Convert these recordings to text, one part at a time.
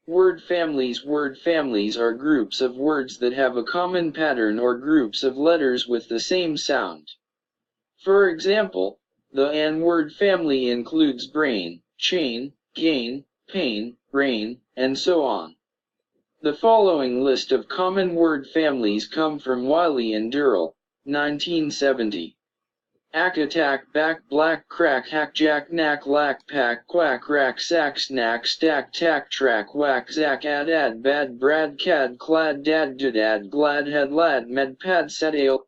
Word families are groups of words that have a common pattern or groups of letters with the same sound. For example, the an word family includes brain, chain, gain, pain, rain, and so on. The following list of common word families come from Wiley and Durrell, 1970. Ack, attack, back, black, crack, hack, jack, knack, lack, pack, quack, rack, sack, snack, stack, tack, track, whack, zack, ad, bad, brad, cad, clad, dad, dad, glad, had, lad, med, pad, set, ale.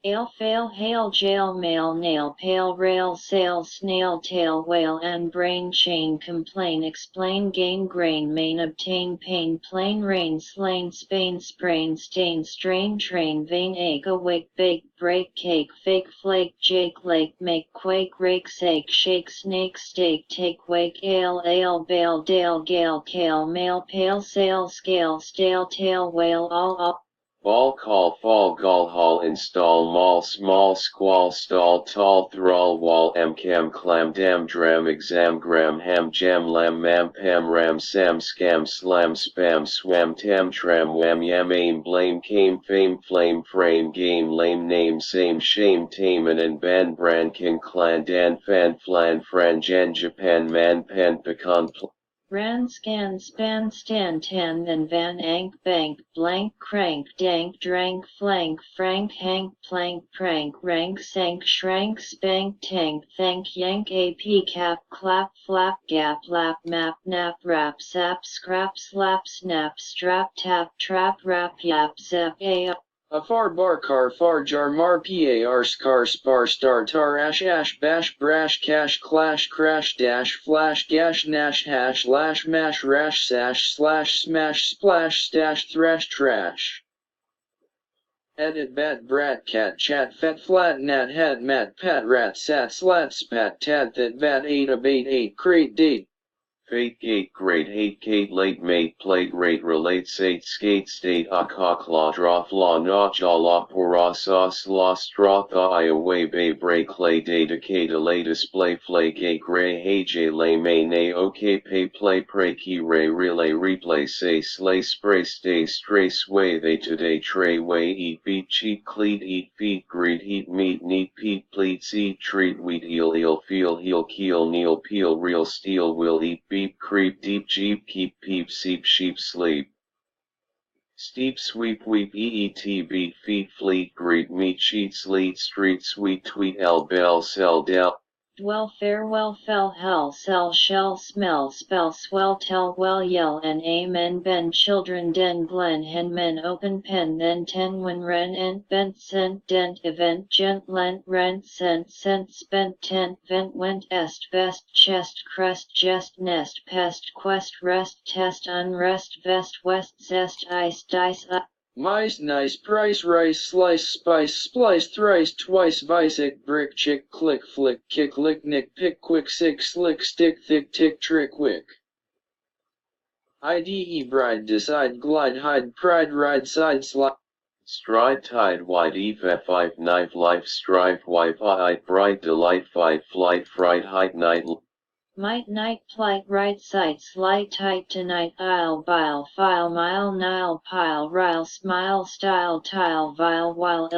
Ale, fail, hail, jail, mail, nail, pale, rail, sail, snail, tail, whale, and brain, chain, complain, explain, gain, grain, main, obtain, pain, plain, rain, slain, Spain, sprain, stain, strain, train, vein, ache, awake, bake, break, cake, fake, flake, jake, lake, make, quake, rake, sake, shake, snake, steak, take, wake, ale, bale, dale, gale, kale, mail, pale, sail, scale, stale, tail, whale, all. Ball, call, fall, gall, haul, install, mall, small, squall, stall, tall, thrall, wall, cam, clam, dam, dram, exam, gram, ham, jam, lam, mam, pam, ram, sam, scam, slam, spam, swam, tam, tram, wham, yam, aim, blame, came, fame, flame, frame, game, lame, name, same, shame, taman, and ban, brand, king, clan, dan, fan, flan, fran, jan, japan, man, pan, pecan, Ran, scan, span, stand, tan, then van, ank, bank, blank, crank, dank, drank, flank, frank, hank, plank, prank, rank, sank, shrank, spank, tank, thank, yank, ap, cap, clap, flap, gap, lap, map, nap, rap, sap, scrap, slap, snap, strap, tap, trap, rap, yap, zap, a. Afar, bar, car, far, jar, mar, par, scar, spar, star, tar, ash, bash, brash, cash, clash, crash, dash, flash, gash, nash, hash, lash, mash, rash, sash, slash, smash, splash, stash, thrash, trash. Edit, bat, brat, cat, chat, fet, flat, nat, hat, mat, pat, rat, sat, slat, spat, tat, that, bat, eight, abate, eight, crate, date. Fate, gate, great, hate, Kate, late, mate, plate, rate, relate, sate, skate, state, law, draw, flaw, notch, law, pora, sauce, law, straw, thaw, I away, bay, break, lay, day, decay, delay, display, flake, a, gray, hey, j, lay, may, nay, okay, pay, play, pray, key, ray, relay, replay, say, slay, spray, stay, stray, sway, they, today, tray, way, eat, beat, cheat, cleat, eat, feet, greet, heat, meat, neat, peat, pleats, eat, treat, wheat, eel, feel, heel, keel, kneel, peel, real, steel, will, eat, beep, creep, deep, jeep, keep, peep, seep, sheep, sleep. Steep, sweep, weep, eet, beat, feet, fleet, greet, meet, cheat, sleet, street, sweet, tweet, bell, sell, del. Dwell, farewell, fell, hell, sell, shell, smell, spell, swell, tell, well, yell, and amen, ben, children, den, glen, hen, men, open pen, then, ten, when, ren, ent, bent, sent, dent, event, gent, lent, rent, sent, spent, tent, vent, went, est, vest, chest, crest, jest, nest, pest, quest, rest, test, unrest, vest, west, zest, ice, dice, Mice, nice, price, rice, slice, spice, splice, thrice, twice, bisic, brick, chick, click, flick, kick, lick, nick, pick, quick, sick, slick, stick, thick, tick, trick, wick. IDE, bride, decide, glide, hide, pride, ride, side, slide. Stride, tide, wide, eve, f5, knife, life, strive, wife, bright, delight, fight, flight, fright, height, night. Might, night, plight, right sight, slight, tight, tonight, aisle, bile, file, mile, nile, pile, rile, smile, style, tile, vile, while.